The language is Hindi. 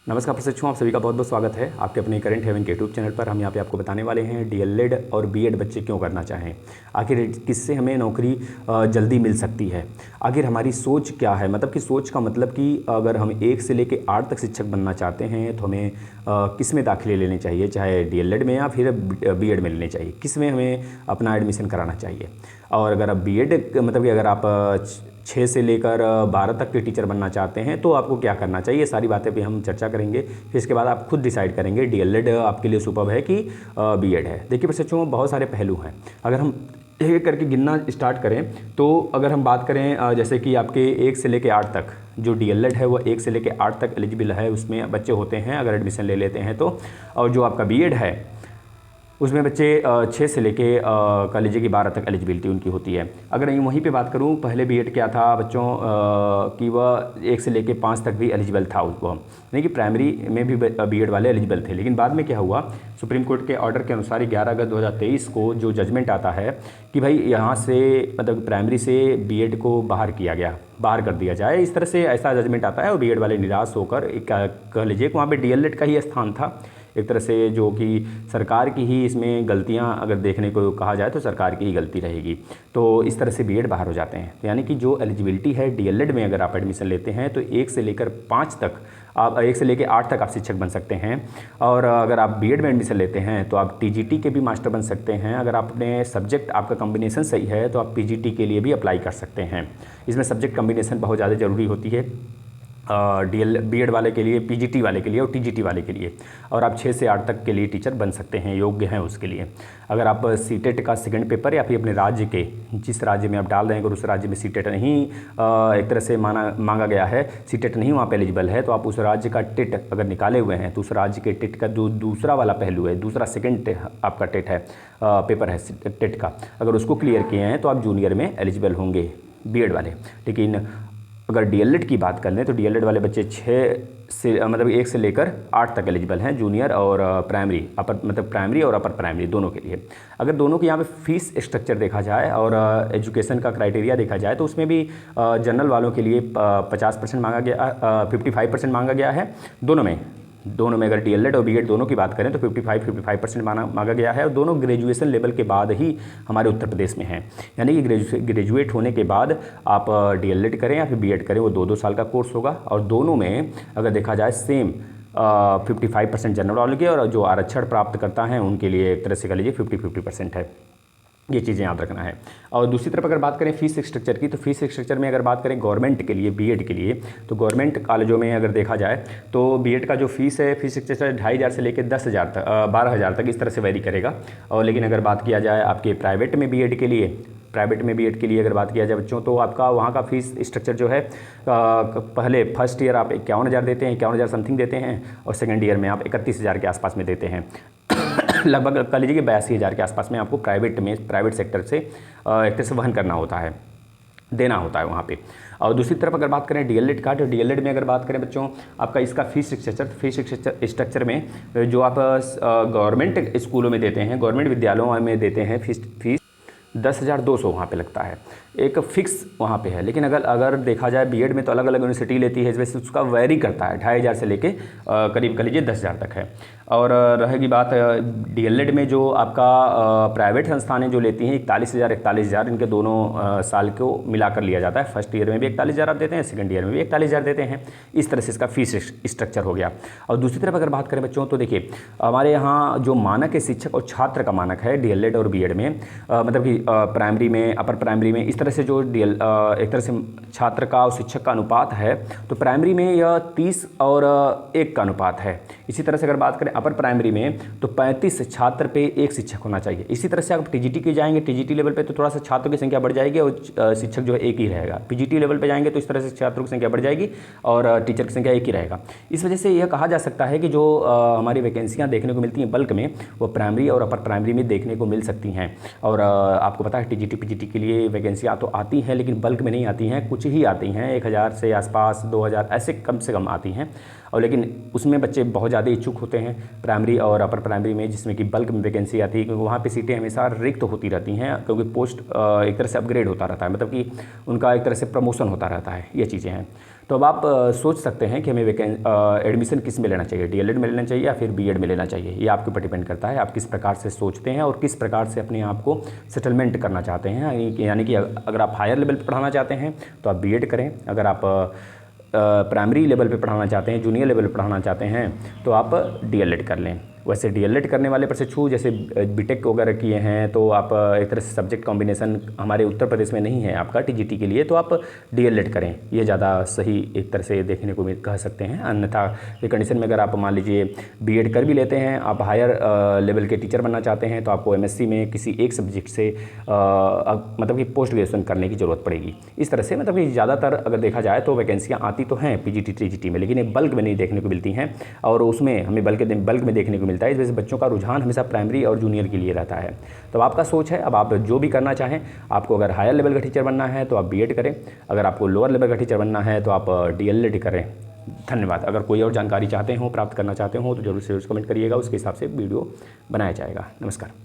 नमस्कार प्रशिक्षुओं, आप सभी का बहुत बहुत स्वागत है आपके अपने करंट हेवन के यूट्यूब चैनल पर। हम यहाँ पे आपको बताने वाले हैं डीएलएड और बीएड बच्चे क्यों करना चाहें, आखिर किससे हमें नौकरी जल्दी मिल सकती है, आखिर हमारी सोच क्या है। मतलब कि सोच का मतलब कि अगर हम 1 से लेकर 8 तक शिक्षक बनना चाहते हैं तो हमें किस में दाखिले लेने चाहिए, चाहे डीएलएड में या फिर बीएड में लेने चाहिए, किस में हमें अपना एडमिशन कराना चाहिए। और अगर आप बीएड मतलब कि अगर आप 6 से लेकर 12 तक के टीचर बनना चाहते हैं तो आपको क्या करना चाहिए, सारी बातें पे हम चर्चा करेंगे। फिर इसके बाद आप खुद डिसाइड करेंगे डीएलएड आपके लिए सुपर्ब है कि बीएड है। देखिए प्रशिक्षुओं, बहुत सारे पहलू हैं। अगर हम एक एक करके गिनना स्टार्ट करें तो अगर हम बात करें जैसे कि आपके 1 से लेकर 8 तक जो डीएलएड है वो 1 से लेकर 8 तक एलिजिबल है, उसमें बच्चे होते हैं अगर एडमिशन ले लेते हैं तो। और जो आपका बीएड है उसमें बच्चे 6 से लेके कह लीजिए कि 12 तक एलिजिबिलिटी उनकी होती है। अगर मैं वहीं पे बात करूं, पहले बीएड क्या था बच्चों कि वह 1 से लेके 5 तक भी एलिजिबल था उसको, यानी कि प्राइमरी में भी बीएड वाले एलिजिबल थे। लेकिन बाद में क्या हुआ, सुप्रीम कोर्ट के ऑर्डर के अनुसार 11 अगस्त 2023 को जो जजमेंट आता है कि भाई यहाँ से मतलब प्राइमरी से बीएड को बाहर किया गया, बाहर कर दिया जाए, इस तरह से ऐसा जजमेंट आता है। और बीएड वाले निराश होकर कह लीजिए कि वहाँ पर डीएलएड का ही स्थान था एक तरह से, जो कि सरकार की ही इसमें गलतियां अगर देखने को कहा जाए तो सरकार की ही गलती रहेगी। तो इस तरह से बीएड बाहर हो जाते हैं। तो यानी कि जो एलिजिबिलिटी है डीएलएड में अगर आप एडमिशन लेते हैं तो 1 से लेकर 5 तक आप 1 से लेकर 8 तक आप शिक्षक बन सकते हैं। और अगर आप बीएड में एडमिशन लेते हैं तो आप टीजीटी के भी मास्टर बन सकते हैं। अगर आप अपने सब्जेक्ट आपका कॉम्बिनेशन सही है तो आप पीजीटी के लिए भी अप्लाई कर सकते हैं। इसमें सब्जेक्ट कॉम्बिनेशन बहुत ज़्यादा ज़रूरी होती है बीएड वाले के लिए, पीजीटी वाले के लिए और टीजीटी वाले के लिए। और आप 6 से 8 तक के लिए टीचर बन सकते हैं, योग्य हैं उसके लिए। अगर आप सीटेट का सेकंड पेपर या फिर अपने राज्य के जिस राज्य में आप डाल रहे हैं अगर उस राज्य में सीटेट नहीं एक तरह से मांगा गया है, सीटेट नहीं वहाँ पे एलिजिबल है, तो आप उस राज्य का टेट अगर निकाले हुए हैं तो उस राज्य के टेट का जो दूसरा वाला पहलू है, दूसरा सेकेंड आपका टेट है, पेपर है टेट का, अगर उसको क्लियर किए हैं तो आप जूनियर में एलिजिबल होंगे बीएड वाले। लेकिन अगर डीएलएड की बात कर लें तो डीएलएड वाले बच्चे 6 से मतलब 1 से लेकर 8 तक एलिजिबल हैं, जूनियर और प्राइमरी, अपर मतलब प्राइमरी और अपर प्राइमरी दोनों के लिए। अगर दोनों के यहाँ पे फीस स्ट्रक्चर देखा जाए और एजुकेशन का क्राइटेरिया देखा जाए तो उसमें भी जनरल वालों के लिए 50% मांगा गया, 55% मांगा गया है दोनों में अगर डीएलएड और बीएड दोनों की बात करें तो 55% मांगा गया है। और दोनों ग्रेजुएशन लेवल के बाद ही हमारे उत्तर प्रदेश में हैं, यानी कि ग्रेजुएट होने के बाद आप डीएलएड करें या फिर बीएड करें, वो 2-2 साल का कोर्स होगा। और दोनों में अगर देखा जाए सेम 55% जनरल वालों के और जो आरक्षण प्राप्त करता है उनके लिए एक तरह से कह लीजिए 50-50% है। ये चीज़ें याद रखना है। और दूसरी तरफ अगर बात करें फीस स्ट्रक्चर की, तो फीस स्ट्रक्चर में अगर बात करें गवर्नमेंट के लिए, बीएड के लिए, तो गवर्नमेंट कॉलेजों में अगर देखा जाए तो बीएड का जो फीस है, फीस स्ट्रक्चर 2,500 से लेकर 10,000 तक 12,000 तक इस तरह से वैरी करेगा। और लेकिन अगर बात किया जाए आपके प्राइवेट में बीएड के लिए अगर बात किया जाए बच्चों, तो आपका वहाँ का फीस स्ट्रक्चर जो है पहले फर्स्ट ईयर आप 51,000 देते हैं, 51,000 समथिंग देते हैं, और सेकेंड ईयर में आप 31,000 के आसपास में देते हैं। लगभग कह लीजिए कि 82,000 के आसपास में आपको प्राइवेट सेक्टर से एक तरह से वहन करना होता है, देना होता है वहाँ पे। और दूसरी तरफ अगर बात करें डीएलएड का, तो डीएलएड में अगर बात करें बच्चों आपका इसका फीस स्ट्रक्चर में जो आप गवर्नमेंट स्कूलों में देते हैं, गवर्नमेंट विद्यालयों में देते हैं, फीस 10,200 वहाँ पे लगता है, एक फिक्स वहाँ पे है। लेकिन अगर देखा जाए बीएड में तो अलग अलग यूनिवर्सिटी लेती है, इस वजह से उसका वैरी करता है, 2,500 से लेके करीब कह लीजिए 10,000 तक है। और रहेगी बात डीएलएड में जो आपका प्राइवेट संस्थानें जो लेती हैं 41,000 इनके दोनों साल को मिलाकर लिया जाता है। फर्स्ट ईयर में भी 41,000 आप देते हैं, सेकंड ईयर में भी 41,000 देते हैं। इस तरह से इसका फीस स्ट्रक्चर हो गया। और दूसरी तरफ अगर बात करें बच्चों तो देखिए हमारे यहाँ जो मानक है शिक्षक और छात्र का मानक है डीएलएड और बीएड में, मतलब कि प्राइमरी में, अपर प्राइमरी में, इस तरह से जो एक तरह से छात्र का और शिक्षक का अनुपात है, तो प्राइमरी में यह 30 और 1 का अनुपात है। इसी तरह से अगर बात करें अपर प्राइमरी में तो 35 छात्र पे 1 शिक्षक होना चाहिए। इसी तरह से आप टीजीटी के जाएंगे, टीजीटी लेवल पे तो थोड़ा सा छात्रों की संख्या बढ़ जाएगी और शिक्षक जो है 1 ही रहेगा। पीजीटी लेवल पे जाएंगे तो इस तरह से छात्रों की संख्या बढ़ जाएगी और टीचर की संख्या 1 ही रहेगा। इस वजह से यह कहा जा सकता है कि जो हमारी वैकेंसियाँ देखने को मिलती हैं बल्क में, वो प्राइमरी और अपर प्राइमरी में देखने को मिल सकती हैं। और आपको पता है टीजीटी पीजीटी के लिए वैकेंसियाँ तो आती हैं लेकिन बल्क में नहीं आती हैं, कुछ ही आती हैं, 1,000 से आसपास 2,000 ऐसे कम से कम आती हैं। और लेकिन उसमें बच्चे बहुत ज़्यादा इच्छुक होते हैं प्राइमरी और अपर प्राइमरी में, जिसमें कि बल्क में वैकेंसी आती है, क्योंकि वहाँ पे सीटें हमेशा रिक्त होती रहती हैं, क्योंकि पोस्ट एक तरह से अपग्रेड होता रहता है, मतलब कि उनका एक तरह से प्रमोशन होता रहता है, ये चीज़ें हैं। तो अब आप सोच सकते हैं कि हमें एडमिशन किस में लेना चाहिए, डीएलएड में लेना चाहिए या फिर बीएड में लेना चाहिए। ये आपके ऊपर डिपेंड करता है, आप किस प्रकार से सोचते हैं और किस प्रकार से अपने आप को सेटलमेंट करना चाहते हैं। यानी कि अगर आप हायर लेवल पर पढ़ाना चाहते हैं तो आप बीएड करें, अगर आप प्राइमरी लेवल पे पढ़ाना चाहते हैं, जूनियर लेवल पे पढ़ाना चाहते हैं तो आप डीएलएड कर लें। वैसे डीएलएड करने वाले प्रशिक्षु जैसे बीटेक वगैरह किए हैं तो आप एक तरह से सब्जेक्ट कॉम्बिनेशन हमारे उत्तर प्रदेश में नहीं है आपका टीजीटी के लिए, तो आप डीएलएड करें, ये ज़्यादा सही एक तरह से देखने को कह सकते हैं। अन्यथा ये कंडीशन में अगर आप मान लीजिए बीएड कर भी लेते हैं, आप हायर लेवल के टीचर बनना चाहते हैं तो आपको एमएससी में किसी एक सब्जेक्ट से मतलब कि पोस्ट ग्रेजुएशन करने की ज़रूरत पड़ेगी। इस तरह से मतलब कि ज़्यादातर अगर देखा जाए तो वैकेंसियाँ आती तो हैं पीजीटी टीजीटी में, लेकिन ये बल्क में नहीं देखने को मिलती हैं और उसमें हमें बल्क में देखने को मिलता है। इस वजह से बच्चों का रुझान हमेशा प्राइमरी और जूनियर के लिए रहता है। तो आपका सोच है, अब आप जो भी करना चाहें, आपको अगर हायर लेवल का टीचर बनना है तो आप बीएड करें, अगर आपको लोअर लेवल का टीचर बनना है तो आप डीएलएड करें। धन्यवाद। अगर कोई और जानकारी चाहते हो, प्राप्त करना चाहते हो तो जरूर से कमेंट करिएगा, उसके हिसाब से वीडियो बनाया जाएगा। नमस्कार।